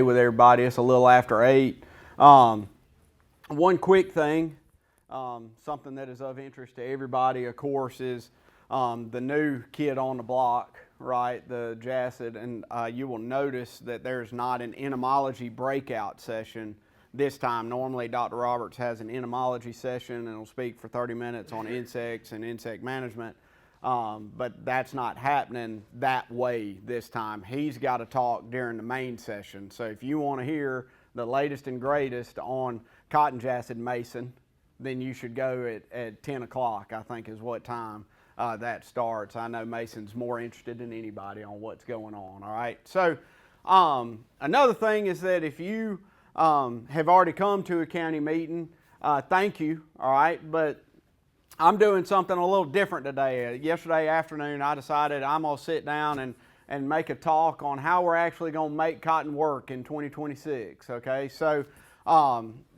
With everybody, it's a little after 8. One quick thing, something that is of interest to everybody, of course, is the new kid on the block, right, the JACID, and you will notice that there's not an entomology breakout session this time. Normally, Dr. Roberts has an entomology session and will speak for 30 minutes on insects and insect management. But that's not happening that way this time. He's got to talk during the main session. So if you want to hear the latest and greatest on cotton JACID mason, then you should go at 10 o'clock, I think is what time that starts. I know Mason's more interested than anybody on what's going on, all right? So another thing is that if you have already come to a county meeting, thank you, all right? But I'm doing something a little different today. Yesterday afternoon, I decided I'm going to sit down and make a talk on how we're actually going to make cotton work in 2026, okay? So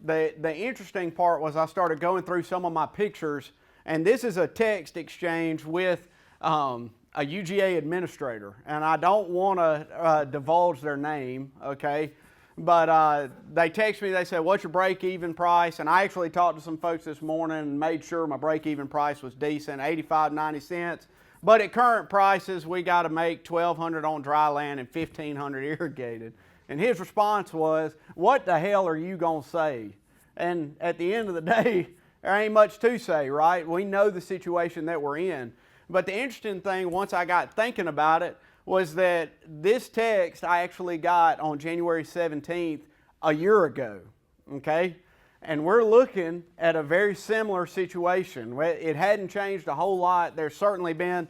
the interesting part was I started going through some of my pictures, and this is a text exchange with a UGA administrator, and I don't want to divulge their name, okay? But they text me, they said, what's your break-even price? And I actually talked to some folks this morning and made sure my break-even price was decent, $85.90. But at current prices, we got to make $1,200 on dry land and $1,500 irrigated. And his response was, what the hell are you going to say? And at the end of the day, there ain't much to say, right? We know the situation that we're in. But the interesting thing, once I got thinking about it, was that this text I actually got on January 17th a year ago, okay? And we're looking at a very similar situation. It hadn't changed a whole lot. There's certainly been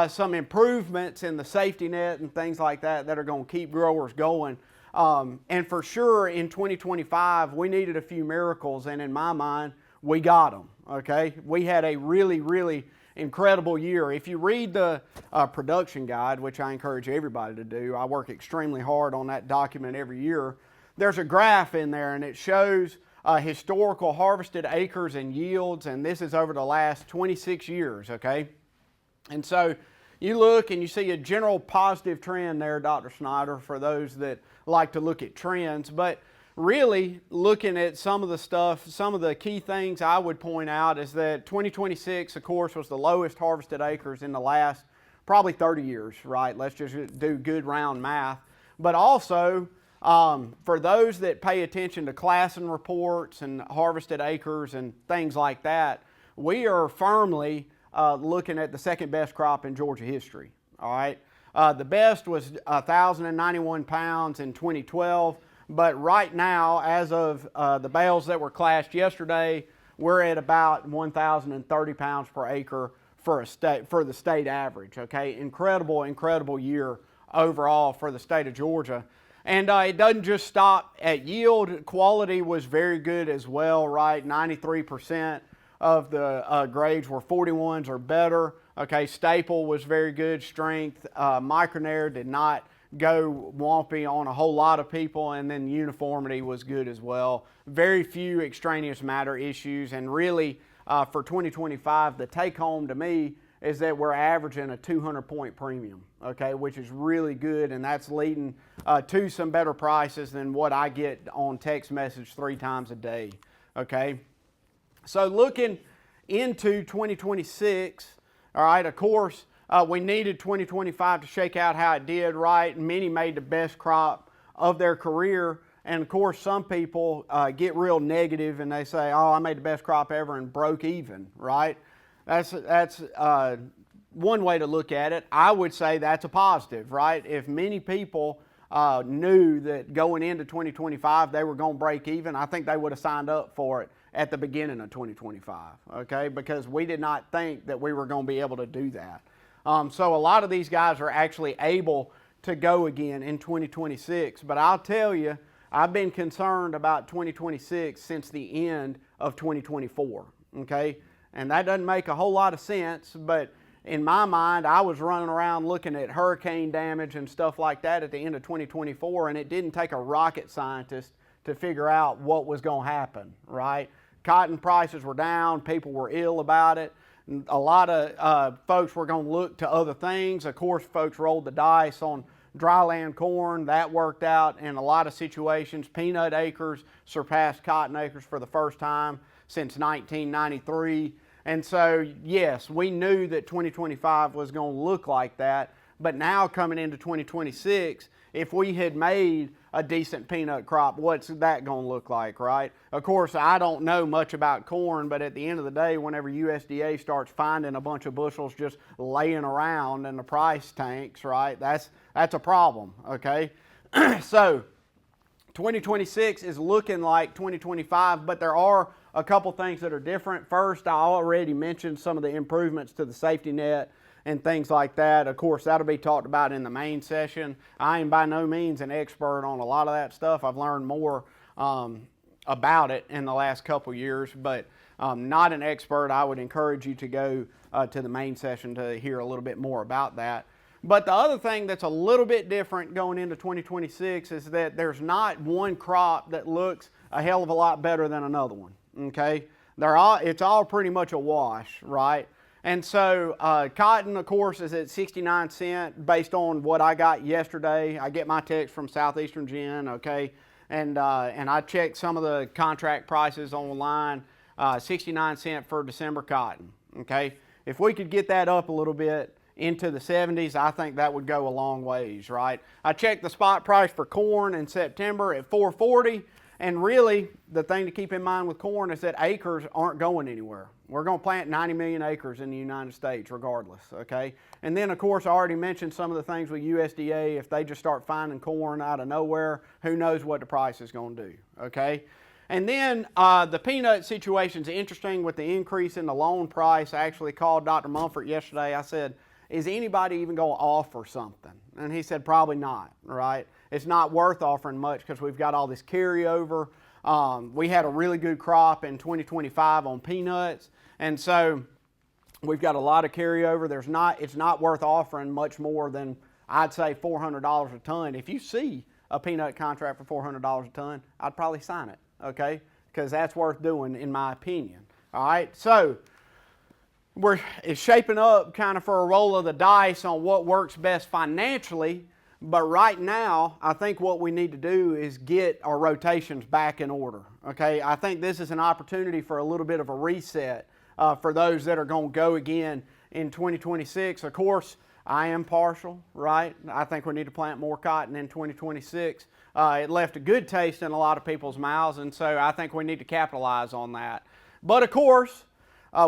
some improvements in the safety net and things like that that are going to keep growers going. And for sure in 2025, we needed a few miracles, and in my mind, we got them, okay? We had a really incredible year. If you read the production guide, which I encourage everybody to do, I work extremely hard on that document every year. There's a graph in there, and it shows historical harvested acres and yields, and this is over the last 26 years, okay? And so you look and you see a general positive trend there, Dr. Snider, for those that like to look at trends. But really looking at some of the stuff, some of the key things I would point out is that 2026, of course, was the lowest harvested acres in the last probably 30 years, right? Let's just do good round math. But also, for those that pay attention to classing reports and harvested acres and things like that, we are firmly looking at the second best crop in Georgia history, all right? The best was 1,091 pounds in 2012. But right now, as of the bales that were classed yesterday, we're at about 1,030 pounds per acre for the state average, okay? Incredible year overall for the state of Georgia. And it doesn't just stop at yield. Quality was very good as well, right? 93% of the grades were 41s or better. Okay, staple was very good. Strength, micronair did not go wompy on a whole lot of people, and then uniformity was good as well. Very few extraneous matter issues, and really for 2025, the take home to me is that we're averaging a 200-point premium, okay, which is really good, and that's leading to some better prices than what I get on text message 3 times a day, okay? So looking into 2026, all right, of course, we needed 2025 to shake out how it did, right? Many made the best crop of their career. And of course, some people get real negative and they say, oh, I made the best crop ever and broke even, right? That's one way to look at it. I would say that's a positive, right? If many people knew that going into 2025 they were going to break even, I think they would have signed up for it at the beginning of 2025, okay? Because we did not think that we were going to be able to do that. So a lot of these guys are actually able to go again in 2026. But I'll tell you, I've been concerned about 2026 since the end of 2024, okay? And that doesn't make a whole lot of sense, but in my mind, I was running around looking at hurricane damage and stuff like that at the end of 2024, and it didn't take a rocket scientist to figure out what was going to happen, right? Cotton prices were down, people were ill about it. A lot of folks were going to look to other things. Of course, folks rolled the dice on dryland corn, that worked out in a lot of situations. Peanut acres surpassed cotton acres for the first time since 1993. And so, yes, we knew that 2025 was going to look like that. But now coming into 2026, if we had made a decent peanut crop, what's that going to look like, right? Of course, I don't know much about corn, but at the end of the day, whenever USDA starts finding a bunch of bushels just laying around and the price tanks, right, that's a problem, okay? So 2026 is looking like 2025, but there are a couple things that are different. First, I already mentioned some of the improvements to the safety net and things like that. Of course, that'll be talked about in the main session. I am by no means an expert on a lot of that stuff. I've learned more about it in the last couple years, but not an expert. I would encourage you to go to the main session to hear a little bit more about that. But the other thing that's a little bit different going into 2026 is that there's not one crop that looks a hell of a lot better than another one, okay? It's all pretty much a wash, right? And so cotton, of course, is at 69 cents based on what I got yesterday. I get my text from Southeastern Gin, okay? And I checked some of the contract prices online, 69 cents for December cotton, okay? If we could get that up a little bit into the 70s, I think that would go a long ways, right? I checked the spot price for corn in September at 440. And really, the thing to keep in mind with corn is that acres aren't going anywhere. We're going to plant 90 million acres in the United States regardless, okay? And then, of course, I already mentioned some of the things with USDA. If they just start finding corn out of nowhere, who knows what the price is going to do, okay? And then the peanut situation is interesting with the increase in the loan price. I actually called Dr. Mumford yesterday. I said, is anybody even going to offer something? And he said, probably not, right? It's not worth offering much because we've got all this carryover. We had a really good crop in 2025 on peanuts, and so we've got a lot of carryover. It's not worth offering much more than, I'd say, $400 a ton. If you see a peanut contract for $400 a ton, I'd probably sign it, okay? Because that's worth doing, in my opinion. All right, so it's shaping up kind of for a roll of the dice on what works best financially. But right now, I think what we need to do is get our rotations back in order, okay? I think this is an opportunity for a little bit of a reset for those that are going to go again in 2026. Of course, I am partial, right? I think we need to plant more cotton in 2026. It left a good taste in a lot of people's mouths, and so I think we need to capitalize on that. But of course,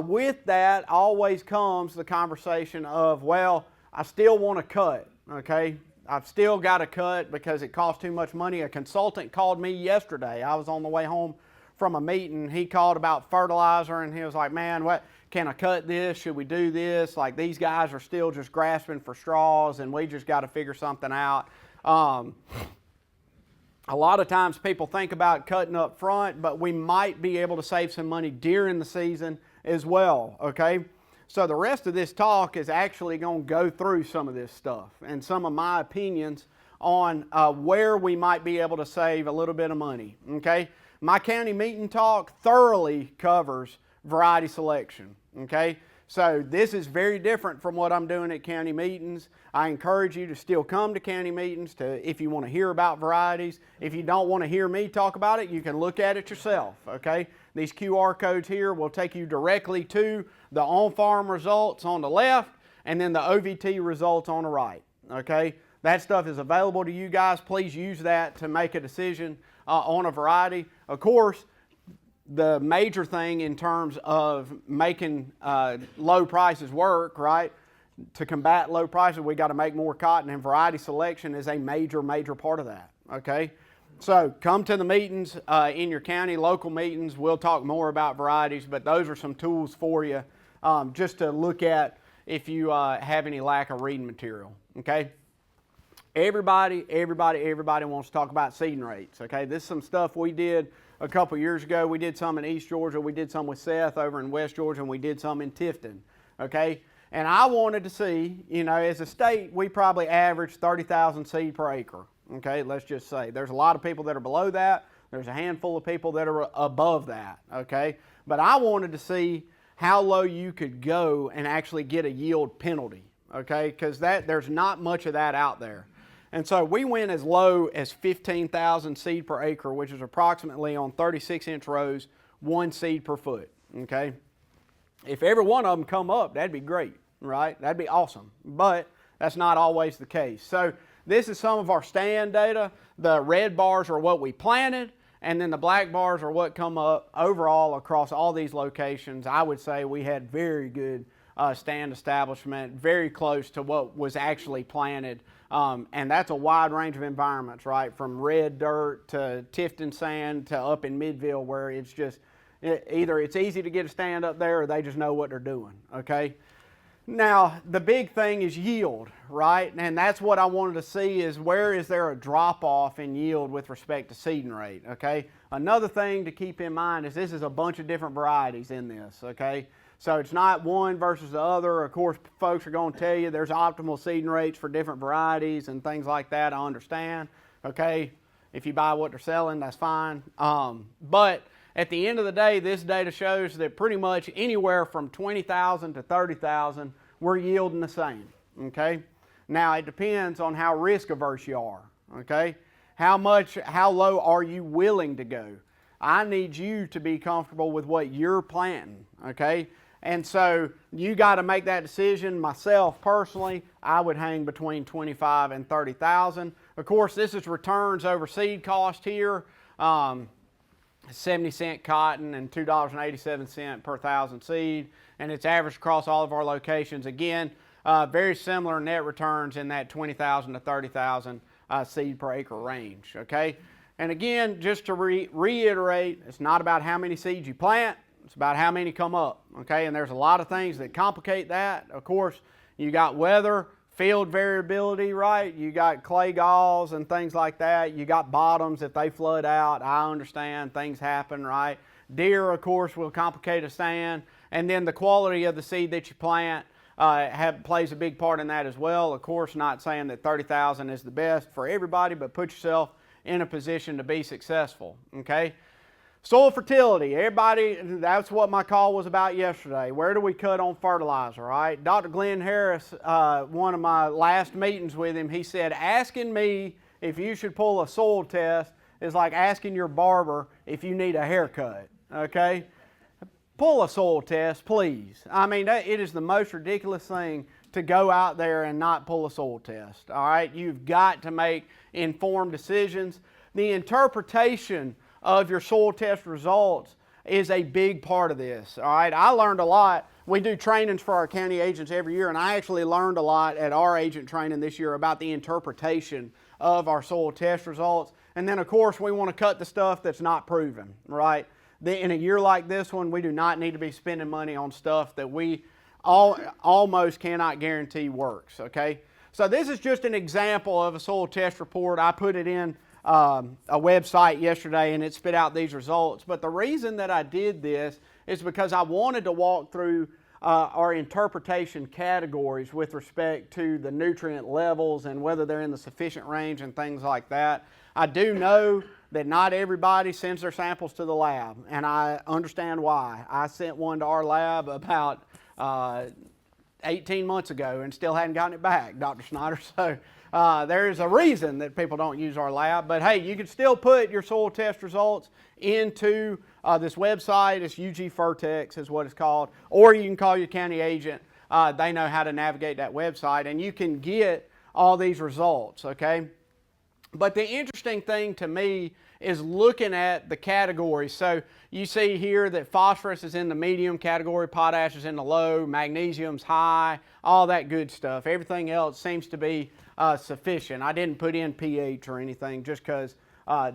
with that always comes the conversation of, well, I still want to cut, okay? I've still got to cut because it costs too much money. A consultant called me yesterday. I was on the way home from a meeting. He called about fertilizer and he was like, man, what, can I cut this? Should we do this? Like, these guys are still just grasping for straws and we just got to figure something out. A lot of times people think about cutting up front, but we might be able to save some money during the season as well, okay? So the rest of this talk is actually going to go through some of this stuff and some of my opinions on where we might be able to save a little bit of money, okay? My county meeting talk thoroughly covers variety selection, okay? So this is very different from what I'm doing at county meetings. I encourage you to still come to county meetings if you want to hear about varieties. If you don't want to hear me talk about it, you can look at it yourself, okay? These QR codes here will take you directly to the on-farm results on the left and then the OVT results on the right, okay? That stuff is available to you guys. Please use that to make a decision on a variety. Of course, the major thing in terms of making low prices work, right? To combat low prices, we got to make more cotton, and variety selection is a major part of that, okay? So come to the meetings in your county, local meetings. We'll talk more about varieties, but those are some tools for you just to look at if you have any lack of reading material, okay? Everybody wants to talk about seeding rates, okay? This is some stuff we did a couple years ago. We did some in East Georgia. We did some with Seth over in West Georgia, and we did some in Tifton, okay? And I wanted to see, you know, as a state, we probably average 30,000 seed per acre, okay? Let's just say. There's a lot of people that are below that. There's a handful of people that are above that, okay? But I wanted to see how low you could go and actually get a yield penalty, okay? Because there's not much of that out there. And so we went as low as 15,000 seed per acre, which is approximately on 36-inch rows, 1 seed per foot, okay? If every one of them come up, that'd be great, right? That'd be awesome, but that's not always the case. So this is some of our stand data. The red bars are what we planted, and then the black bars are what come up overall across all these locations. I would say we had very good stand establishment, very close to what was actually planted. And that's a wide range of environments, right? From red dirt to Tifton sand to up in Midville, where it's just, either it's easy to get a stand up there or they just know what they're doing, okay? Now, the big thing is yield, right? And that's what I wanted to see, is where is there a drop-off in yield with respect to seeding rate, okay? Another thing to keep in mind is this is a bunch of different varieties in this, okay? So it's not one versus the other. Of course, folks are going to tell you there's optimal seeding rates for different varieties and things like that. I understand, okay? If you buy what they're selling, that's fine. But at the end of the day, this data shows that pretty much anywhere from 20,000 to 30,000, we're yielding the same, okay? Now, it depends on how risk averse you are, okay? How low are you willing to go? I need you to be comfortable with what you're planting, okay? And so you got to make that decision. Myself personally, I would hang between 25 and 30,000. Of course, this is returns over seed cost here. 70-cent cotton and $2.87 per thousand seed, and it's averaged across all of our locations. Again, very similar net returns in that 20,000 to 30,000 seed per acre range, okay? And again, just to reiterate, it's not about how many seeds you plant, it's about how many come up, okay? And there's a lot of things that complicate that. Of course, you got weather, field variability, right? You got clay galls and things like that. You got bottoms if they flood out. I understand, things happen, right? Deer, of course, will complicate a stand. And then the quality of the seed that you plant plays a big part in that as well. Of course, not saying that 30,000 is the best for everybody, but put yourself in a position to be successful, okay? Soil fertility, everybody, that's what my call was about yesterday. Where do we cut on fertilizer, right? Dr. Glenn Harris, one of my last meetings with him, he said, asking me if you should pull a soil test is like asking your barber if you need a haircut, okay? Pull a soil test, please. I mean, it is the most ridiculous thing to go out there and not pull a soil test, all right? You've got to make informed decisions. The interpretation of your soil test results is a big part of this, all right? I learned a lot. We do trainings for our county agents every year, and I actually learned a lot at our agent training this year about the interpretation of our soil test results. And then, of course, we want to cut the stuff that's not proven, right? In a year like this one, we do not need to be spending money on stuff that we almost cannot guarantee works, okay? So this is just an example of a soil test report. I put it in a website yesterday and it spit out these results. But the reason that I did this is because I wanted to walk through our interpretation categories with respect to the nutrient levels and whether they're in the sufficient range and things like that. I do know that not everybody sends their samples to the lab, and I understand why. I sent one to our lab about 18 months ago and still hadn't gotten it back, Dr. Snider. So there's a reason that people don't use our lab. But hey, you can still put your soil test results into this website. It's UG Fertex is what it's called. Or you can call your county agent. They know how to navigate that website, and you can get all these results, okay? But the interesting thing to me is looking at the categories. So you see here that phosphorus is in the medium category, potash is in the low, magnesium's high, all that good stuff. Everything else seems to be sufficient. I didn't put in pH or anything just because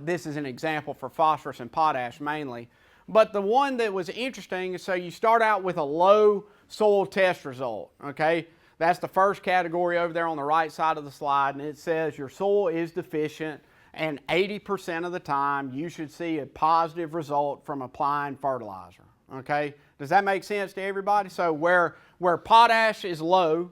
this is an example for phosphorus and potash mainly. But the one that was interesting is, so you start out with a low soil test result, okay? That's the first category over there on the right side of the slide, and it says your soil is deficient, and 80% of the time you should see a positive result from applying fertilizer, okay? Does that make sense to everybody? So where potash is low,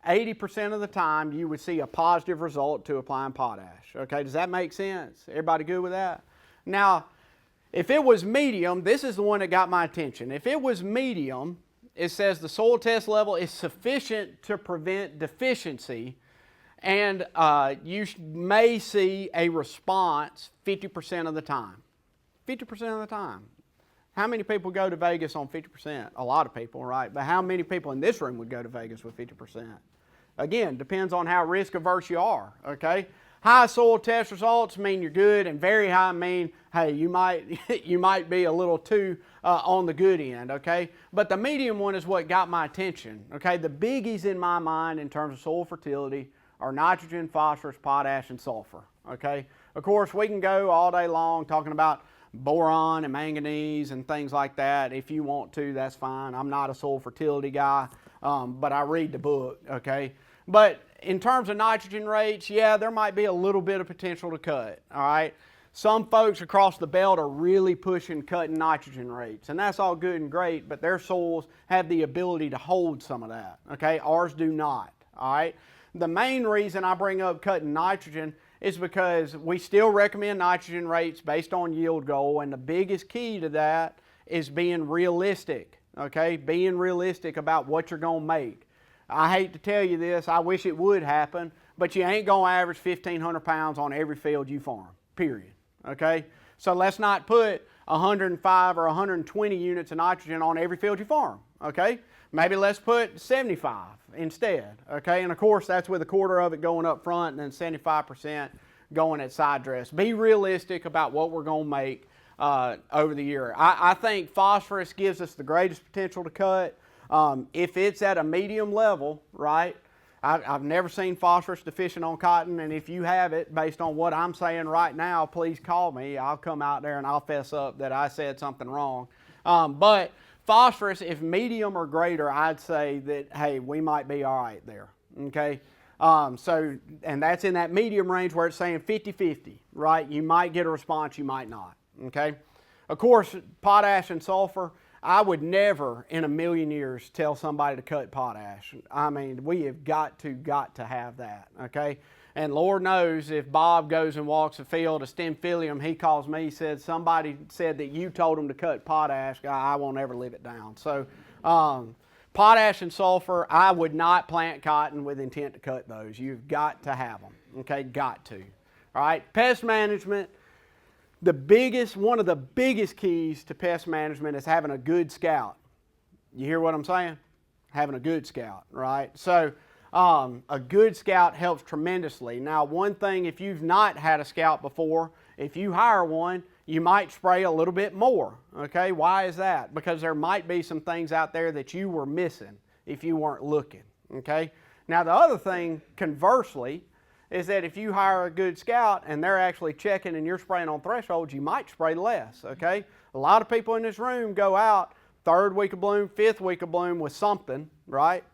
80% of the time you would see a positive result to applying potash, okay? Does that make sense? Everybody good with that? Now, if it was medium, this is the one that got my attention. If it was medium, it says the soil test level is sufficient to prevent deficiency, And you may see a response 50% of the time. 50% of the time. How many people go to Vegas on 50%? A lot of people, right? But how many people in this room would go to Vegas with 50%? Again, depends on how risk averse you are, okay? High soil test results mean you're good, and very high mean, hey, you might be a little too on the good end, okay? But the medium one is what got my attention, okay? The biggies in my mind in terms of soil fertility are nitrogen, phosphorus, potash, and sulfur, okay? Of course, we can go all day long talking about boron and manganese and things like that. If you want to, that's fine. I'm not a soil fertility guy, but I read the book, okay? But in terms of nitrogen rates, yeah, there might be a little bit of potential to cut, all right? Some folks across the belt are really pushing cutting nitrogen rates, and that's all good and great, but their soils have the ability to hold some of that, okay? Ours do not, all right? The main reason I bring up cutting nitrogen is because we still recommend nitrogen rates based on yield goal, and the biggest key to that is being realistic, okay? Being realistic about what you're going to make. I hate to tell you this, I wish it would happen, but you ain't going to average 1,500 pounds on every field you farm, period, okay? So let's not put 105 or 120 units of nitrogen on every field you farm, okay? Maybe let's put 75 instead, okay? And of course, that's with a quarter of it going up front and then 75% going at side dress. Be realistic about what we're going to make over the year. I think phosphorus gives us the greatest potential to cut. If it's at a medium level, right? I've never seen phosphorus deficient on cotton, and if you have it, based on what I'm saying right now, please call me. I'll come out there and I'll fess up that I said something wrong. But phosphorus, if medium or greater, I'd say that, hey, we might be all right there, okay? And that's in that medium range where it's saying 50-50, right? You might get a response, you might not, okay? Of course, potash and sulfur, I would never in a million years tell somebody to cut potash. I mean, we have got to have that, okay? And Lord knows if Bob goes and walks a field of stemphyllium, he calls me, said somebody said that you told him to cut potash. I won't ever live it down. So potash and sulfur, I would not plant cotton with intent to cut those. You've got to have them, okay? Got to. All right, pest management. One of the biggest keys to pest management is having a good scout. You hear what I'm saying? Having a good scout, right? So a good scout helps tremendously. Now, one thing, if you've not had a scout before, if you hire one, you might spray a little bit more, okay? Why is that? Because there might be some things out there that you were missing if you weren't looking, okay? Now, the other thing, conversely, is that if you hire a good scout and they're actually checking and you're spraying on thresholds, you might spray less, okay? A lot of people in this room go out 3rd week of bloom, 5th week of bloom with something, right?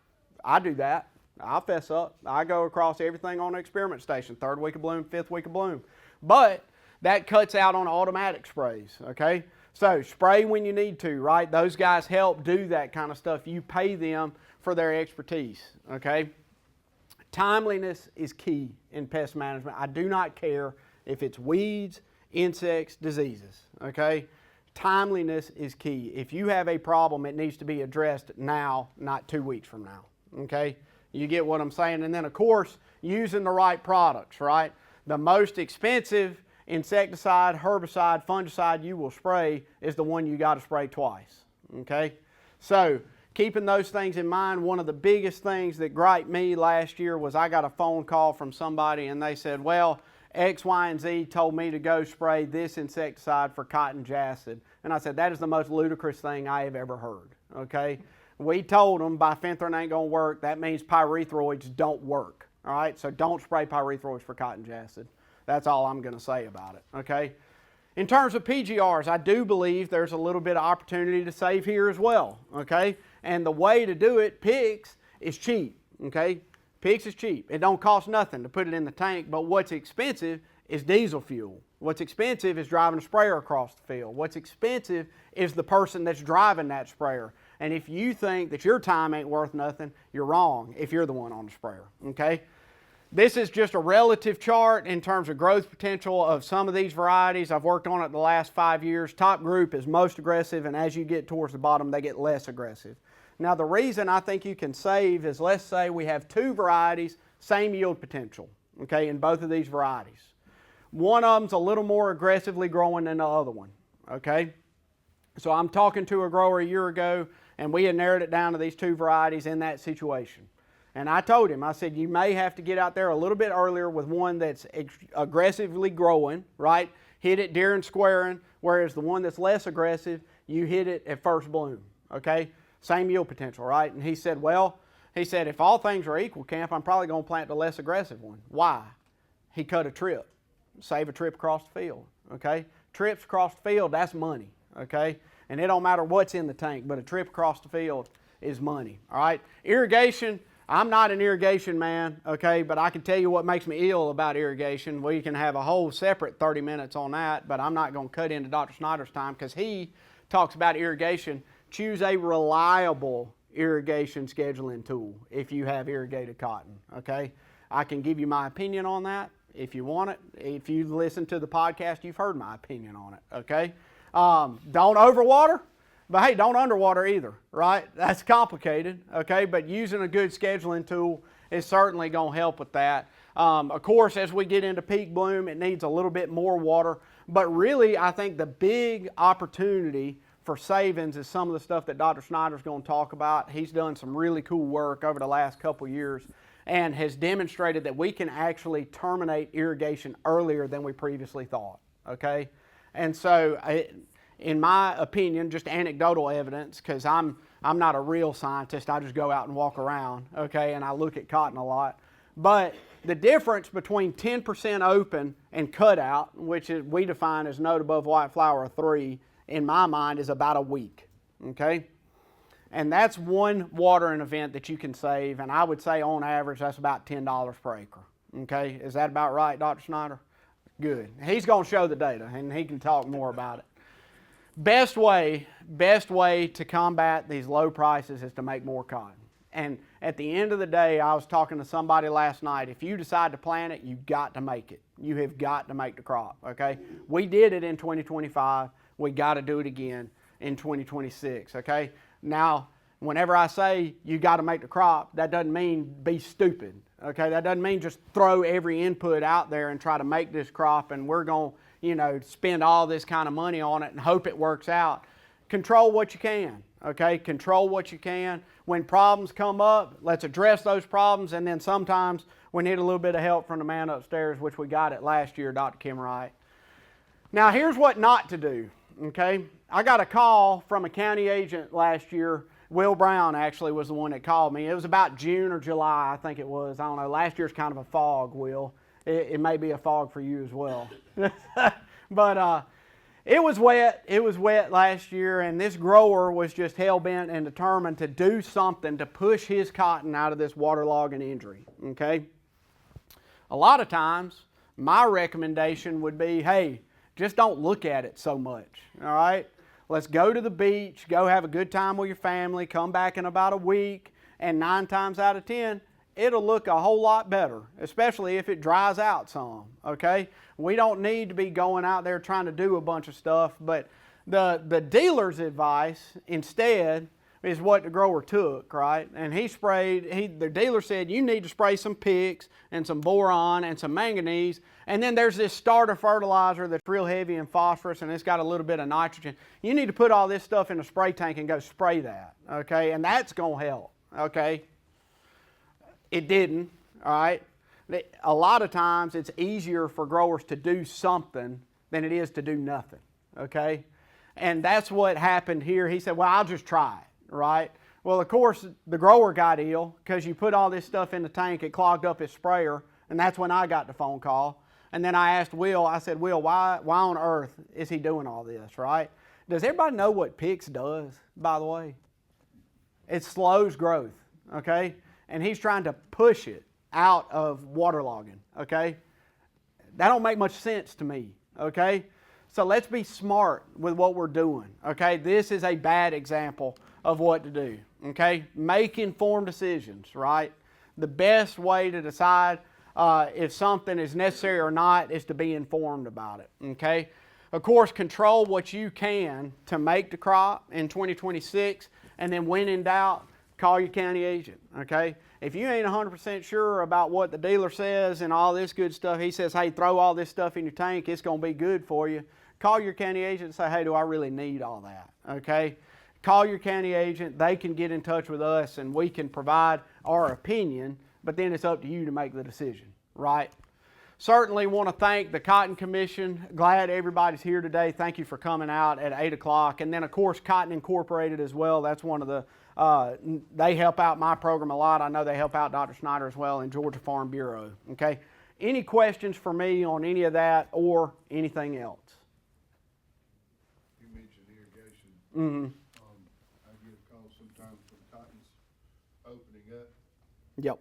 I do that. I'll fess up. I go across everything on the experiment station, 3rd week of bloom, 5th week of bloom. But that cuts out on automatic sprays, okay? So spray when you need to, right? Those guys help do that kind of stuff. You pay them for their expertise, okay? Timeliness is key in pest management. I do not care if it's weeds, insects, diseases, okay? Timeliness is key. If you have a problem, it needs to be addressed now, not 2 weeks from now, okay? You get what I'm saying? And then, of course, using the right products, right? The most expensive insecticide, herbicide, fungicide you will spray is the one you got to spray twice, okay? So, keeping those things in mind, one of the biggest things that griped me last year was I got a phone call from somebody and they said, well, X, Y, and Z told me to go spray this insecticide for cotton jassid. And I said, that is the most ludicrous thing I have ever heard, okay? We told them bifenthrin ain't going to work. That means pyrethroids don't work, all right? So don't spray pyrethroids for cotton jassid. That's all I'm going to say about it, okay? In terms of PGRs, I do believe there's a little bit of opportunity to save here as well, okay? And the way to do it, PIX, is cheap, okay? PIX is cheap. It don't cost nothing to put it in the tank, but what's expensive is diesel fuel. What's expensive is driving a sprayer across the field. What's expensive is the person that's driving that sprayer. And if you think that your time ain't worth nothing, you're wrong if you're the one on the sprayer, okay? This is just a relative chart in terms of growth potential of some of these varieties. I've worked on it the last 5 years. Top group is most aggressive, and as you get towards the bottom, they get less aggressive. Now, the reason I think you can save is, let's say we have 2 varieties same yield potential, okay, in both of these varieties. One of them's a little more aggressively growing than the other one, okay? So I'm talking to a grower a year ago, and we had narrowed it down to these two varieties in that situation. And I told him, I said, you may have to get out there a little bit earlier with one that's aggressively growing, right? Hit it during squaring, whereas the one that's less aggressive, you hit it at first bloom, okay? Same yield potential, right? And he said, well, if all things are equal, Camp, I'm probably going to plant the less aggressive one. Why? He cut a trip. Save a trip across the field, okay? Trips across the field, that's money, okay? And it don't matter what's in the tank, but a trip across the field is money, all right? Irrigation, I'm not an irrigation man, okay, but I can tell you what makes me ill about irrigation. We can have a whole separate 30 minutes on that, but I'm not going to cut into Dr. Snider's time because he talks about irrigation. Choose a reliable irrigation scheduling tool if you have irrigated cotton, okay? I can give you my opinion on that if you want it. If you've listened to the podcast, you've heard my opinion on it, okay? Don't overwater. But hey, don't underwater either, right? That's complicated, okay? But using a good scheduling tool is certainly going to help with that. Of course, as we get into peak bloom, it needs a little bit more water. But really, I think the big opportunity for savings is some of the stuff that Dr. Snider's going to talk about. He's done some really cool work over the last couple years and has demonstrated that we can actually terminate irrigation earlier than we previously thought, okay? And so, in my opinion, just anecdotal evidence, because I'm not a real scientist, I just go out and walk around, okay, and I look at cotton a lot. But the difference between 10% open and cutout, which we define as node above white flower 3, in my mind is about a week, okay? And that's one watering event that you can save, and I would say on average that's about $10 per acre, okay? Is that about right, Dr. Snider? Good. He's going to show the data, and he can talk more about it. Best way to combat these low prices is to make more cotton. And at the end of the day, I was talking to somebody last night, if you decide to plant it, you've got to make it. You have got to make the crop, okay? We did it in 2025. We got to do it again in 2026, okay? Now, whenever I say you got to make the crop, that doesn't mean be stupid, okay? That doesn't mean just throw every input out there and try to make this crop and we're going to, spend all this kind of money on it and hope it works out. Control what you can, okay? Control what you can. When problems come up, let's address those problems, and then sometimes we need a little bit of help from the man upstairs, which we got it last year, Dr. Kim Wright. Now, here's what not to do, okay? I got a call from a county agent last year. Will Brown actually was the one that called me. It was about June or July, I think it was. I don't know. Last year's kind of a fog, Will. It may be a fog for you as well. But it was wet. It was wet last year, and this grower was just hell-bent and determined to do something to push his cotton out of this waterlogging injury, okay? A lot of times, my recommendation would be, hey, just don't look at it so much, all right? Let's go to the beach, go have a good time with your family, come back in about a week, and 9 times out of 10, it'll look a whole lot better, especially if it dries out some, okay? We don't need to be going out there trying to do a bunch of stuff, but the dealer's advice instead is what the grower took, right? And the dealer said, you need to spray some PIX and some boron and some manganese, and then there's this starter fertilizer that's real heavy in phosphorus and it's got a little bit of nitrogen. You need to put all this stuff in a spray tank and go spray that, okay? And that's going to help, okay? It didn't, all right? A lot of times it's easier for growers to do something than it is to do nothing, okay? And that's what happened here. He said, well, I'll just try it, right? Well, of course, the grower got ill because you put all this stuff in the tank, it clogged up his sprayer, and that's when I got the phone call. And then I asked Will, I said, Will, why on earth is he doing all this, right? Does everybody know what PIX does, by the way? It slows growth, okay? And he's trying to push it out of waterlogging, okay? That don't make much sense to me, okay? So let's be smart with what we're doing, okay? This is a bad example of what to do, okay? Make informed decisions, right? The best way to decide if something is necessary or not is to be informed about it, okay? Of course, control what you can to make the crop in 2026, and then when in doubt, call your county agent, okay? If you ain't 100% sure about what the dealer says and all this good stuff, he says, hey, throw all this stuff in your tank, it's going to be good for you. Call your county agent and say, hey, do I really need all that, okay? Call your county agent, they can get in touch with us and we can provide our opinion, but then it's up to you to make the decision, right? Certainly want to thank the Cotton Commission. Glad everybody's here today. Thank you for coming out at 8 o'clock. And then, of course, Cotton Incorporated as well. That's one of the, they help out my program a lot. I know they help out Dr. Snider as well in Georgia Farm Bureau. Okay. Any questions for me on any of that or anything else? You mentioned irrigation. Mm-hmm. I get a call sometimes when cotton's opening up. Yep.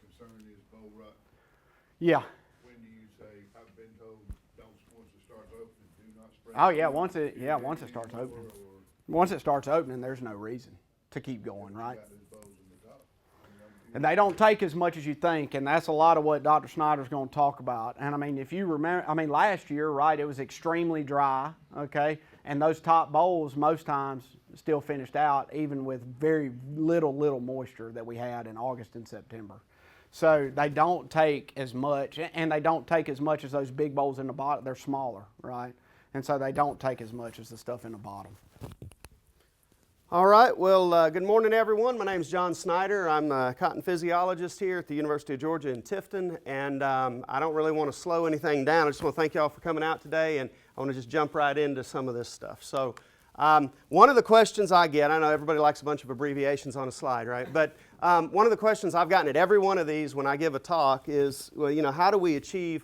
Concern is boll rot. Yeah. When do you say, I've been told, don't, once it starts opening, do not spray? Oh yeah, once it starts opening. Once it starts opening, there's no reason to keep going, right? And they don't take as much as you think, and that's a lot of what Dr. Snider's going to talk about. And I mean, if you remember, I mean, last year, right, it was extremely dry, okay? And those top bowls most times still finished out, even with very little moisture that we had in August and September. So they don't take as much, and they don't take as much as those big bowls in the bottom. They're smaller, right? And so they don't take as much as the stuff in the bottom. All right, well, good morning, everyone. My name is John Snider. I'm a cotton physiologist here at the University of Georgia in Tifton, and I don't really want to slow anything down. I just want to thank you all for coming out today, and I want to just jump right into some of this stuff. So one of the questions I get, I know everybody likes a bunch of abbreviations on a slide, right? But one of the questions I've gotten at every one of these when I give a talk is, well, you know, how do we achieve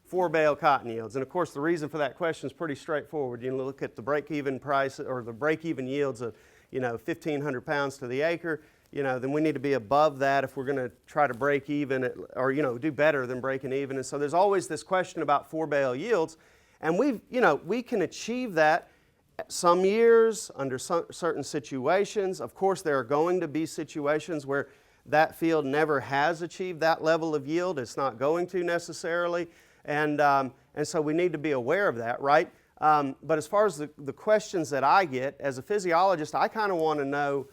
4-bale cotton yields? And of course, the reason for that question is pretty straightforward. You look at the break-even price or the break-even yields of, you know, 1,500 pounds to the acre, you know, then we need to be above that if we're going to try to break even or, you know, do better than breaking even. And so there's always this question about 4-bale yields. And we can achieve that some years under certain situations. Of course, there are going to be situations where that field never has achieved that level of yield. It's not going to necessarily. And so we need to be aware of that, right? But as far as the questions that I get, as a physiologist, I kind of want to know,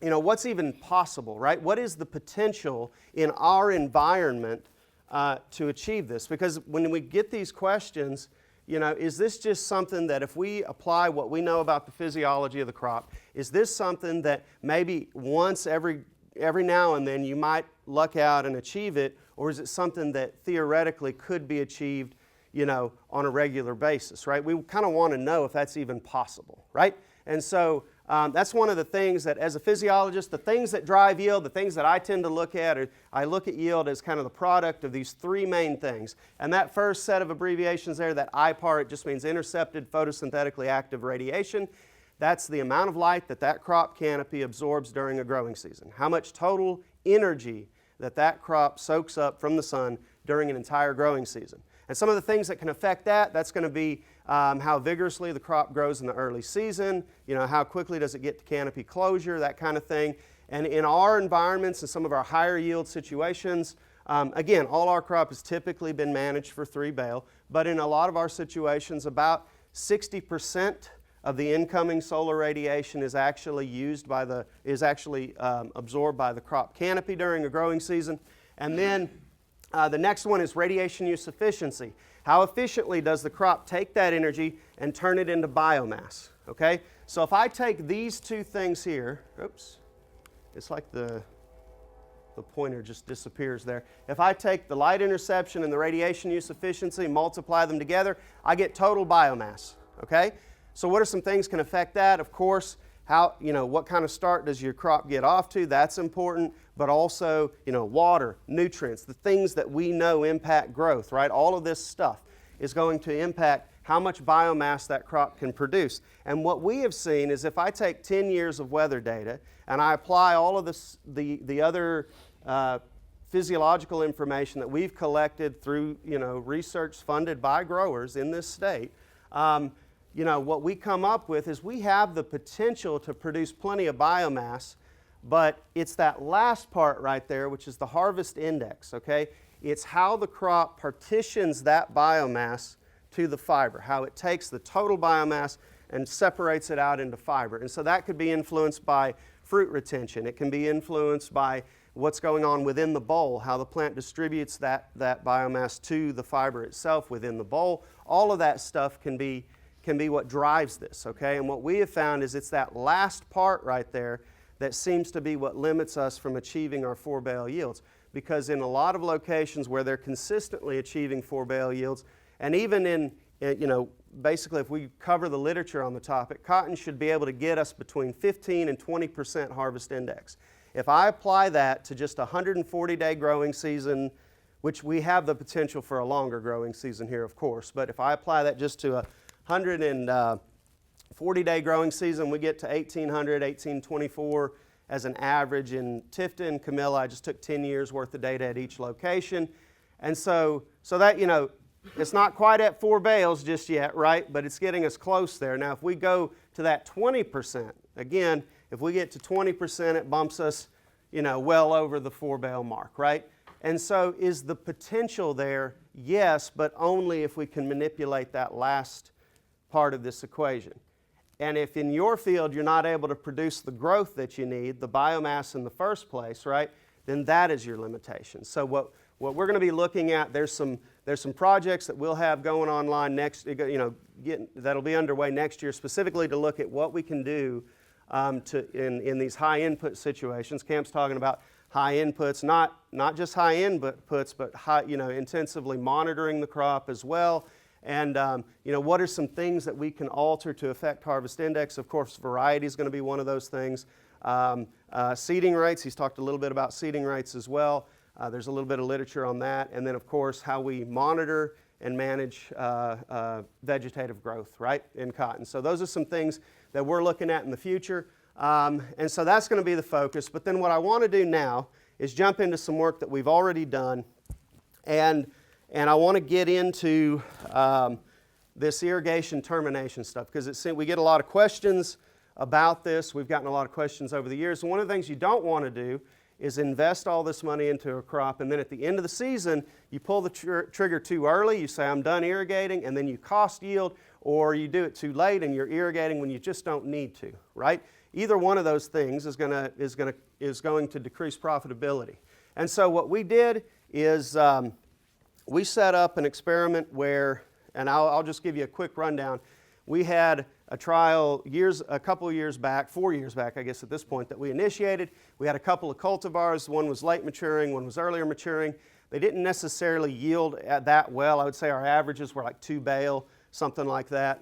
you know, what's even possible, right? What is the potential in our environment to achieve this? Because when we get these questions, you know, is this just something that if we apply what we know about the physiology of the crop, is this something that maybe once every now and then you might luck out and achieve it, or is it something that theoretically could be achieved, you know, on a regular basis, right? We kind of want to know if that's even possible, right? And so that's one of the things that, as a physiologist, the things that drive yield, the things that I tend to look at, I look at yield as kind of the product of these three main things. And that first set of abbreviations there, that I part, just means intercepted photosynthetically active radiation. That's the amount of light that crop canopy absorbs during a growing season. How much total energy that crop soaks up from the sun during an entire growing season. And some of the things that can affect that's going to be how vigorously the crop grows in the early season, you know, how quickly does it get to canopy closure, that kind of thing. And in our environments and some of our higher yield situations, again, all our crop has typically been managed for 3-bale, but in a lot of our situations, about 60% of the incoming solar radiation is actually absorbed by the crop canopy during a growing season. And then the next one is radiation use efficiency. How efficiently does the crop take that energy and turn it into biomass? Okay? So if I take these two things here, oops, it's like the pointer just disappears there. If I take the light interception and the radiation use efficiency, multiply them together, I get total biomass. Okay? So what are some things can affect that? Of course, how, you know, what kind of start does your crop get off to? That's important. But also, you know, water, nutrients, the things that we know impact growth, right? All of this stuff is going to impact how much biomass that crop can produce. And what we have seen is if I take 10 years of weather data and I apply all of this, the other physiological information that we've collected through, you know, research funded by growers in this state, you know, what we come up with is we have the potential to produce plenty of biomass, but it's that last part right there, which is the harvest index, okay? It's how the crop partitions that biomass to the fiber, how it takes the total biomass and separates it out into fiber. And so that could be influenced by fruit retention. It can be influenced by what's going on within the bowl, how the plant distributes that biomass to the fiber itself within the bowl. All of that stuff can be what drives this, okay? And what we have found is it's that last part right there that seems to be what limits us from achieving our 4-bale yields. Because in a lot of locations where they're consistently achieving 4-bale yields, and even in, basically if we cover the literature on the topic, cotton should be able to get us between 15 and 20% harvest index. If I apply that to just a 140-day growing season, which we have the potential for a longer growing season here, of course, but if I apply that just to a 140-day growing season, we get to 1,800, 1,824 as an average. In Tifton, Camilla, I just took 10 years worth of data at each location. And so that, it's not quite at 4 bales just yet, right? But it's getting us close there. Now, if we go to that 20%, again, if we get to 20%, it bumps us, well over the 4-bale mark, right? And so is the potential there? Yes, but only if we can manipulate that last part of this equation. And if in your field you're not able to produce the growth that you need, the biomass in the first place, right, then that is your limitation. So what we're going to be looking at, there's some projects that we'll have going online next, that'll be underway next year specifically to look at what we can do in these high input situations. Camp's talking about high inputs, not just high inputs, but intensively monitoring the crop as well. And what are some things that we can alter to affect harvest index? Of course, variety is going to be one of those things. Seeding rates, he's talked a little bit about seeding rates as well. There's a little bit of literature on that. And then, of course, how we monitor and manage vegetative growth, right, in cotton. So those are some things that we're looking at in the future. And so that's going to be the focus. But then what I want to do now is jump into some work that we've already done. And I want to get into this irrigation termination stuff because we get a lot of questions about this. We've gotten a lot of questions over the years. And one of the things you don't want to do is invest all this money into a crop, and then at the end of the season, you pull the trigger too early, you say, I'm done irrigating, and then you cost yield, or you do it too late and you're irrigating when you just don't need to, right? Either one of those things is going to decrease profitability. And so what we did is we set up an experiment where, and I'll just give you a quick rundown. We had a trial a couple of years back, 4 years back, I guess at this point, that we initiated. We had a couple of cultivars. One was late maturing, one was earlier maturing. They didn't necessarily yield that well. I would say our averages were like 2 bale, something like that.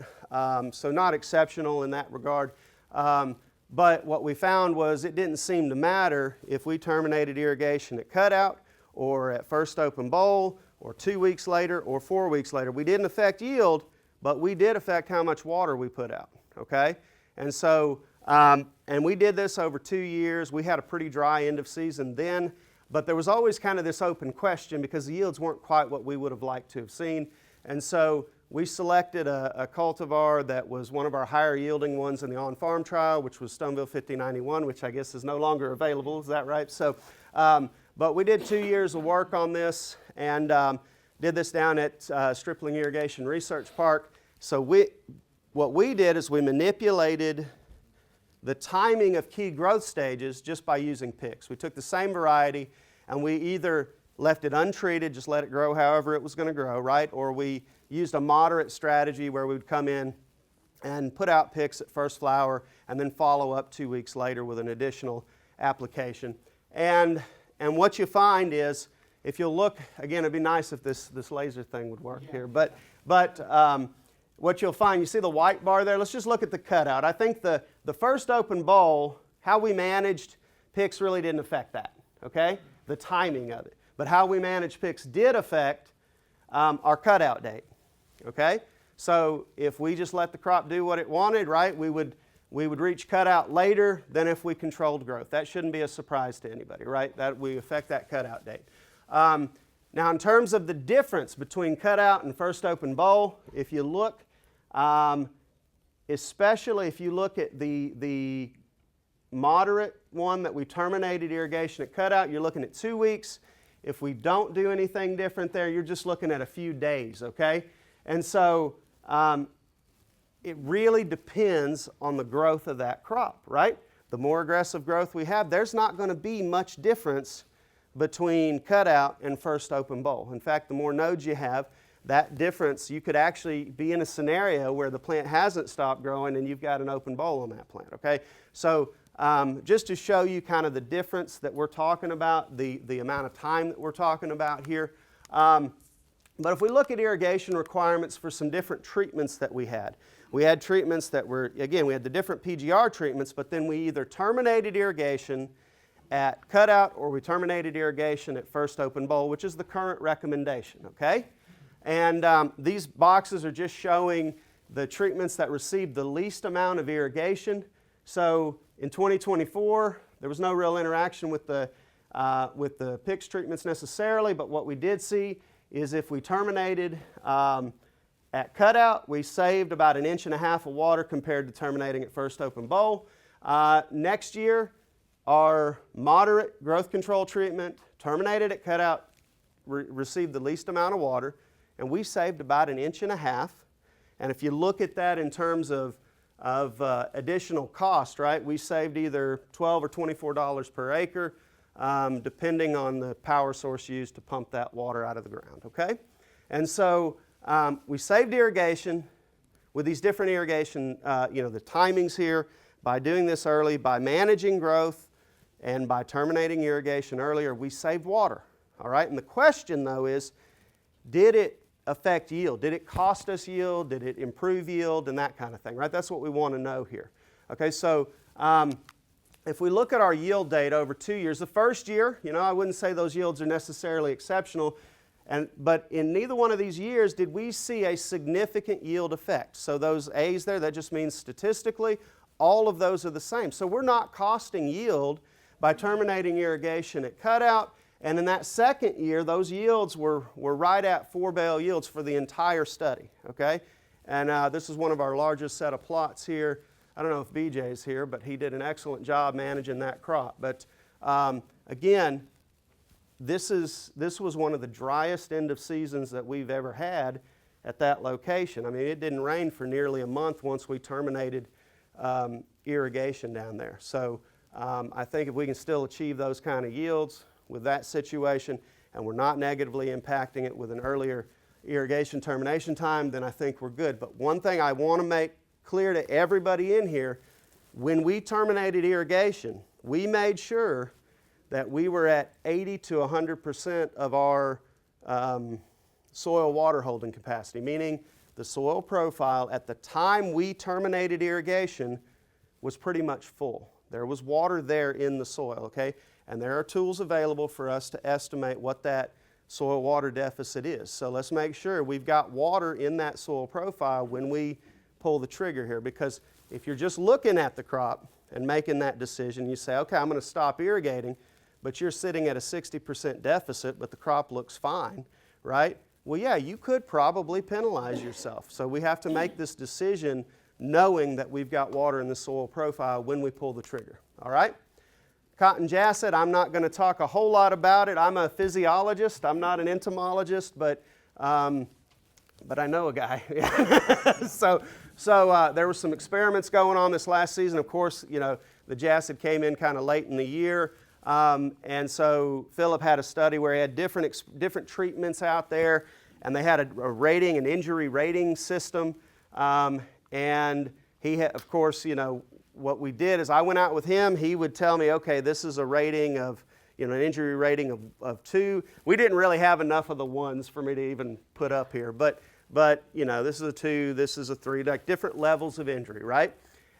So not exceptional in that regard. But what we found was it didn't seem to matter if we terminated irrigation at cutout or at first open bowl or 2 weeks later or 4 weeks later. We didn't affect yield, but we did affect how much water we put out, okay? And so, and we did this over 2 years. We had a pretty dry end of season then, but there was always kind of this open question because the yields weren't quite what we would have liked to have seen. And so we selected a cultivar that was one of our higher yielding ones in the on-farm trial, which was Stoneville 5091, which I guess is no longer available, is that right? So, but we did 2 years of work on this and did this down at Stripling Irrigation Research Park. So what we did is we manipulated the timing of key growth stages just by using picks. We took the same variety and we either left it untreated, just let it grow however it was going to grow, right? Or we used a moderate strategy where we would come in and put out picks at first flower and then follow up 2 weeks later with an additional application. And what you find is, if you'll look, again, it'd be nice if this laser thing would work here, but what you'll find, you see the white bar there? Let's just look at the cutout. I think the first open bowl, how we managed picks really didn't affect that, okay? The timing of it. But how we managed picks did affect our cutout date, okay? So if we just let the crop do what it wanted, right, we would reach cutout later than if we controlled growth. That shouldn't be a surprise to anybody, right? That we affect that cutout date. Now, in terms of the difference between cutout and first open bowl, if you look, especially if you look at the moderate one that we terminated irrigation at cutout, you're looking at 2 weeks. If we don't do anything different there, you're just looking at a few days, okay? And so it really depends on the growth of that crop, right? The more aggressive growth we have, there's not going to be much difference between cutout and first open bowl. In fact, the more nodes you have, that difference, you could actually be in a scenario where the plant hasn't stopped growing and you've got an open bowl on that plant, okay? So just to show you kind of the difference that we're talking about, the amount of time that we're talking about here. But if we look at irrigation requirements for some different treatments that we had treatments that were, again, we had the different PGR treatments, but then we either terminated irrigation at cutout or we terminated irrigation at first open bowl, which is the current recommendation, okay? And these boxes are just showing the treatments that received the least amount of irrigation. So in 2024, there was no real interaction with the PICS treatments necessarily, but what we did see is if we terminated at cutout, we saved about 1.5 inches of water compared to terminating at first open bowl. Next year, our moderate growth control treatment terminated at cutout received the least amount of water, and we saved about 1.5 inches. And if you look at that in terms of additional cost, right, we saved either $12 or $24 per acre, depending on the power source used to pump that water out of the ground, okay? And so we saved irrigation with these different irrigation, the timings here, by doing this early, by managing growth, and by terminating irrigation earlier, we saved water, all right? And the question, though, is, did it affect yield? Did it cost us yield? Did it improve yield? And that kind of thing, right? That's what we want to know here. Okay, so if we look at our yield data over 2 years, the first year, I wouldn't say those yields are necessarily exceptional, but in neither one of these years did we see a significant yield effect. So those A's there, that just means statistically, all of those are the same. So we're not costing yield by terminating irrigation at cutout. And in that second year, those yields were right at 4 bale yields for the entire study, okay? And this is one of our largest set of plots here. I don't know if BJ's here, but he did an excellent job managing that crop. But again, this was one of the driest end of seasons that we've ever had at that location. I mean, it didn't rain for nearly a month once we terminated irrigation down there. So I think if we can still achieve those kind of yields with that situation, and we're not negatively impacting it with an earlier irrigation termination time, then I think we're good. But one thing I want to make clear to everybody in here, when we terminated irrigation, we made sure that we were at 80 to 100% of our soil water holding capacity, meaning the soil profile at the time we terminated irrigation was pretty much full. There was water there in the soil, okay? And there are tools available for us to estimate what that soil water deficit is. So let's make sure we've got water in that soil profile when we pull the trigger here, because if you're just looking at the crop and making that decision, you say, okay, I'm going to stop irrigating, but you're sitting at a 60% deficit, but the crop looks fine, right? Well, yeah, you could probably penalize yourself. So we have to make this decision knowing that we've got water in the soil profile when we pull the trigger, all right? Cotton jasset, I'm not going to talk a whole lot about it. I'm a physiologist. I'm not an entomologist, but I know a guy. So there were some experiments going on this last season. Of course, the jasset came in kind of late in the year. And so Philip had a study where he had different treatments out there, and they had a rating, an injury rating system. And he had, of course, what we did is I went out with him. He would tell me, okay, this is a rating of, an injury rating of 2. We didn't really have enough of the 1s for me to even put up here. But this is a 2, this is a 3, like different levels of injury, right?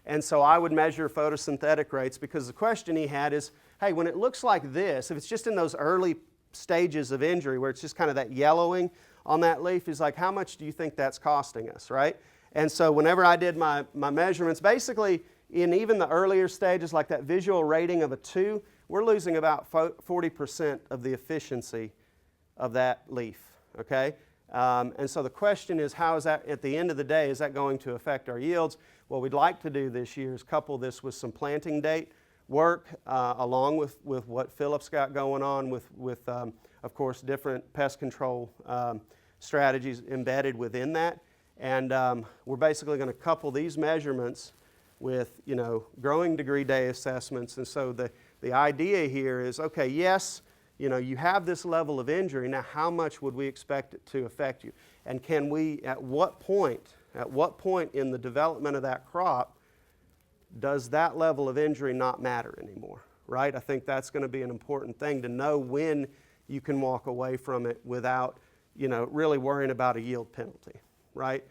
And so I would measure photosynthetic rates, because the question he had is, hey, when it looks like this, if it's just in those early stages of injury where it's just kind of that yellowing on that leaf, he's like, how much do you think that's costing us, right? And so whenever I did my measurements, basically in even the earlier stages, like that visual rating of a 2, we're losing about 40% of the efficiency of that leaf, okay? And so the question is, how is that, at the end of the day, is that going to affect our yields? What we'd like to do this year is couple this with some planting date work, along with what Philip's got going on with of course, different pest control strategies embedded within that. And we're basically going to couple these measurements with, growing degree day assessments. And so the idea here is, okay, yes, you have this level of injury. Now, how much would we expect it to affect you? And can we, at what point in the development of that crop does that level of injury not matter anymore, right? I think that's going to be an important thing to know when you can walk away from it without, really worrying about a yield penalty, right?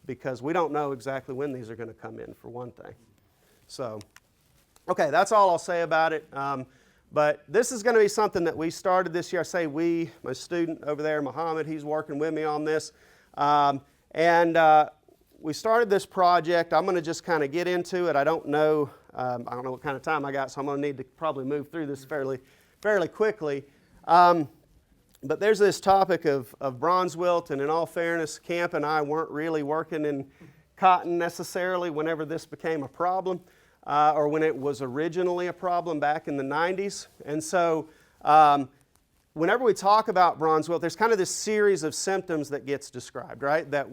Because we don't know exactly when these are going to come in, for one thing. So, okay, that's all I'll say about it. But this is going to be something that we started this year. I say we, my student over there, Muhammad, he's working with me on this. We started this project. I'm going to just kind of get into it. I don't know what kind of time I got, so I'm going to need to probably move through this fairly quickly. But there's this topic of bronze wilt, and in all fairness, Camp and I weren't really working in cotton necessarily whenever this became a problem, or when it was originally a problem back in the 90s. And so whenever we talk about bronze wilt, there's kind of this series of symptoms that gets described, right? That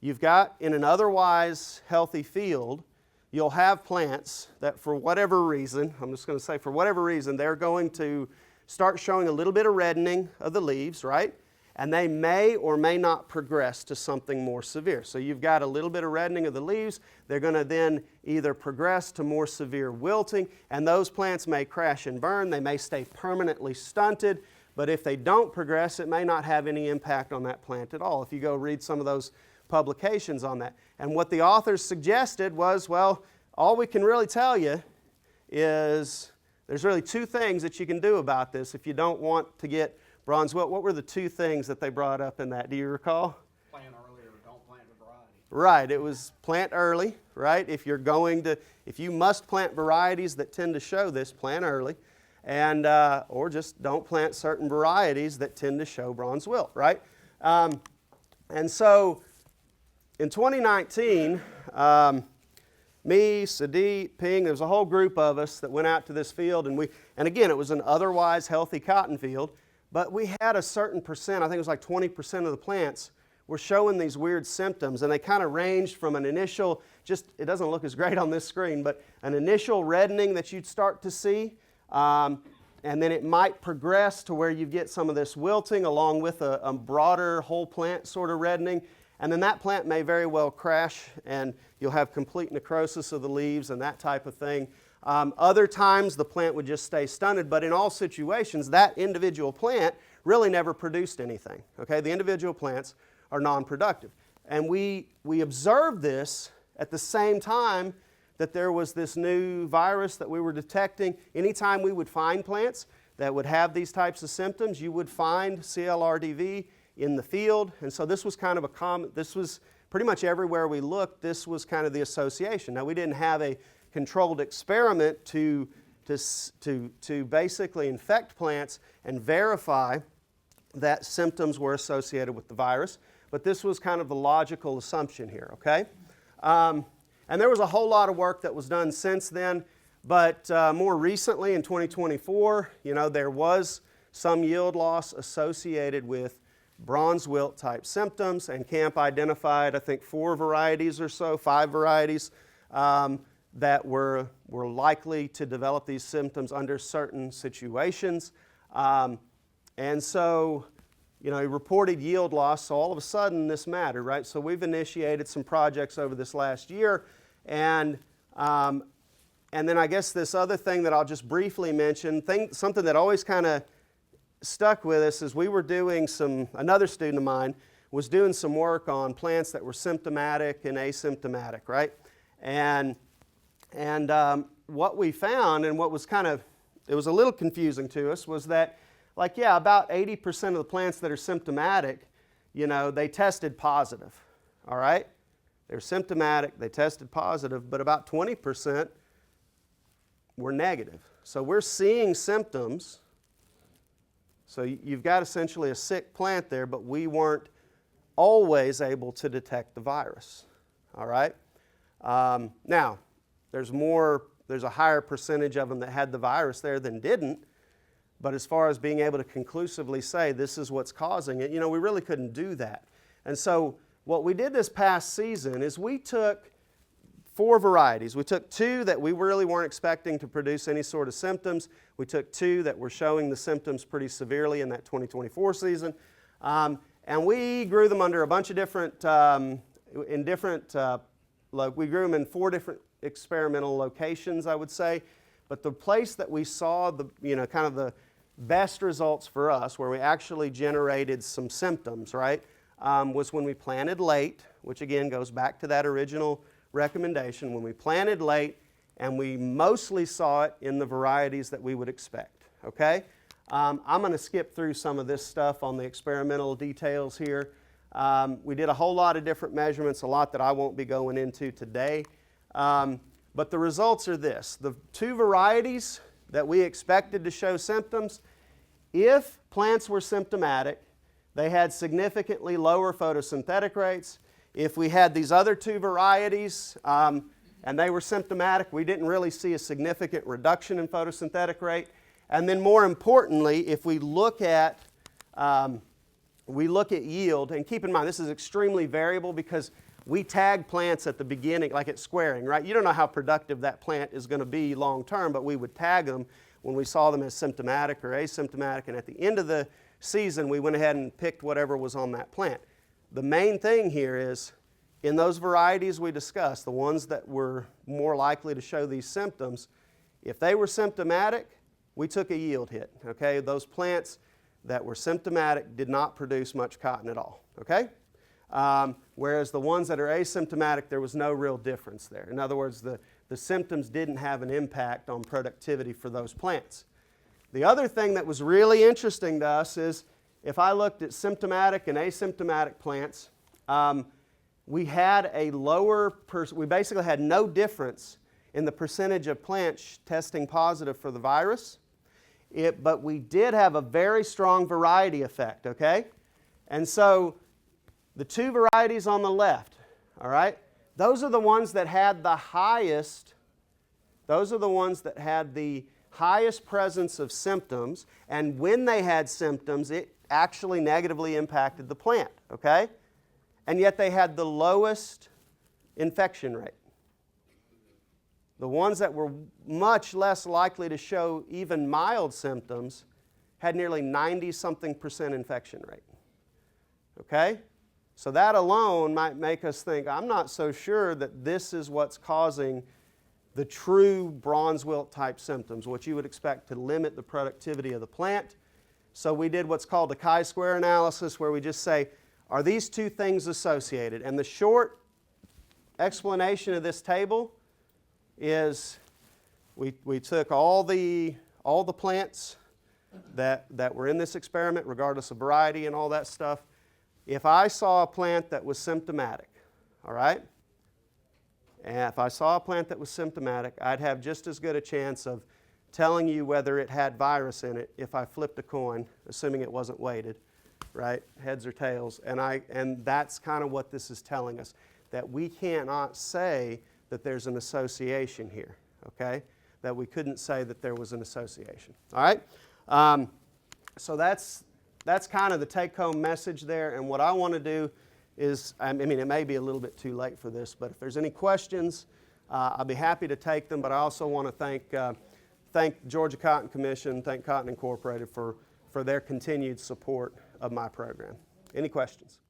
you've got in an otherwise healthy field, you'll have plants that for whatever reason, I'm just going to say for whatever reason, they're going to start showing a little bit of reddening of the leaves, right? And they may or may not progress to something more severe. So you've got a little bit of reddening of the leaves. They're going to then either progress to more severe wilting, and those plants may crash and burn. They may stay permanently stunted, but if they don't progress, it may not have any impact on that plant at all, if you go read some of those publications on that. And what the authors suggested was, well, all we can really tell you is there's really two things that you can do about this if you don't want to get bronze wilt. What were the two things that they brought up in that? Do you recall? Plant early or don't plant a variety. Right. It was plant early, right? If you must plant varieties that tend to show this, plant early. And, or just don't plant certain varieties that tend to show bronze wilt, right? And so in 2019, me, Sadiq, Ping, there was a whole group of us that went out to this field, and again, it was an otherwise healthy cotton field, but we had a certain percent, I think it was like 20% of the plants were showing these weird symptoms, and they kind of ranged from an initial, it doesn't look as great on this screen, but an initial reddening that you'd start to see, and then it might progress to where you get some of this wilting along with a broader whole plant sort of reddening. And then that plant may very well crash, and you'll have complete necrosis of the leaves and that type of thing. Other times the plant would just stay stunted, but in all situations that individual plant really never produced anything. Okay, the individual plants are non-productive. And we observed this at the same time that there was this new virus that we were detecting. Anytime we would find plants that would have these types of symptoms, you would find CLRDV in the field. And so this was kind of this was pretty much everywhere we looked, this was kind of the association. Now, we didn't have a controlled experiment to basically infect plants and verify that symptoms were associated with the virus, but this was kind of the logical assumption here, okay? And there was a whole lot of work that was done since then, but more recently in 2024, there was some yield loss associated with bronze wilt type symptoms, and Camp identified, I think, 5 varieties that were likely to develop these symptoms under certain situations. And so, he reported yield loss, so all of a sudden this mattered, right? So we've initiated some projects over this last year, and then I guess this other thing that I'll just briefly mention, something that always kind of stuck with us is we were doing another student of mine was doing some work on plants that were symptomatic and asymptomatic, right? And what we found, and what was it was a little confusing to us, was that about 80% of the plants that are symptomatic, they tested positive, all right? They're symptomatic, they tested positive, but about 20% were negative. So we're seeing symptoms. So you've got essentially a sick plant there, but we weren't always able to detect the virus, all right? Now, there's a higher percentage of them that had the virus there than didn't, but as far as being able to conclusively say this is what's causing it, we really couldn't do that. And so what we did this past season is we took 4 varieties. We took 2 that we really weren't expecting to produce any sort of symptoms. We took 2 that were showing the symptoms pretty severely in that 2024 season. And we grew them under a bunch of different, we grew them in 4 different experimental locations, I would say. But the place that we saw the, kind of the best results for us, where we actually generated some symptoms, right, was when we planted late, which again goes back to that original recommendation. When we planted late, and we mostly saw it in the varieties that we would expect, okay? I'm going to skip through some of this stuff on the experimental details here. We did a whole lot of different measurements, a lot that I won't be going into today. But the results are this. The 2 varieties that we expected to show symptoms, if plants were symptomatic, they had significantly lower photosynthetic rates. If we had these other 2 varieties and they were symptomatic, we didn't really see a significant reduction in photosynthetic rate. And then more importantly, if we look at yield, and keep in mind this is extremely variable because we tag plants at the beginning, like at squaring, right? You don't know how productive that plant is going to be long term, but we would tag them when we saw them as symptomatic or asymptomatic, and at the end of the season we went ahead and picked whatever was on that plant. The main thing here is, in those varieties we discussed, the ones that were more likely to show these symptoms, if they were symptomatic, we took a yield hit, okay? Those plants that were symptomatic did not produce much cotton at all, okay? Whereas the ones that are asymptomatic, there was no real difference there. In other words, the symptoms didn't have an impact on productivity for those plants. The other thing that was really interesting to us is, if I looked at symptomatic and asymptomatic plants, we had a we basically had no difference in the percentage of plants testing positive for the virus, but we did have a very strong variety effect, okay? And so the 2 varieties on the left, all right, those are the ones that had the highest, presence of symptoms, and when they had symptoms, it actually negatively impacted the plant, okay? And yet they had the lowest infection rate. The ones that were much less likely to show even mild symptoms had nearly 90-something% infection rate, okay? So that alone might make us think, I'm not so sure that this is what's causing the true bronze wilt type symptoms, what you would expect to limit the productivity of the plant. So we did what's called a chi-square analysis, where we just say, are these 2 things associated? And the short explanation of this table is we took all the plants that were in this experiment, regardless of variety and all that stuff. If I saw a plant that was symptomatic, all right, and if I saw a plant that was symptomatic, I'd have just as good a chance of telling you whether it had virus in it if I flipped a coin, assuming it wasn't weighted, right, heads or tails. And that's kind of what this is telling us, that we cannot say that there's an association here, okay, that we couldn't say that there was an association, all right? So that's kind of the take-home message there, and what I want to do is, I mean, it may be a little bit too late for this, but if there's any questions, I'll be happy to take them, but I also want to thank Georgia Cotton Commission, thank Cotton Incorporated for their continued support of my program. Any questions?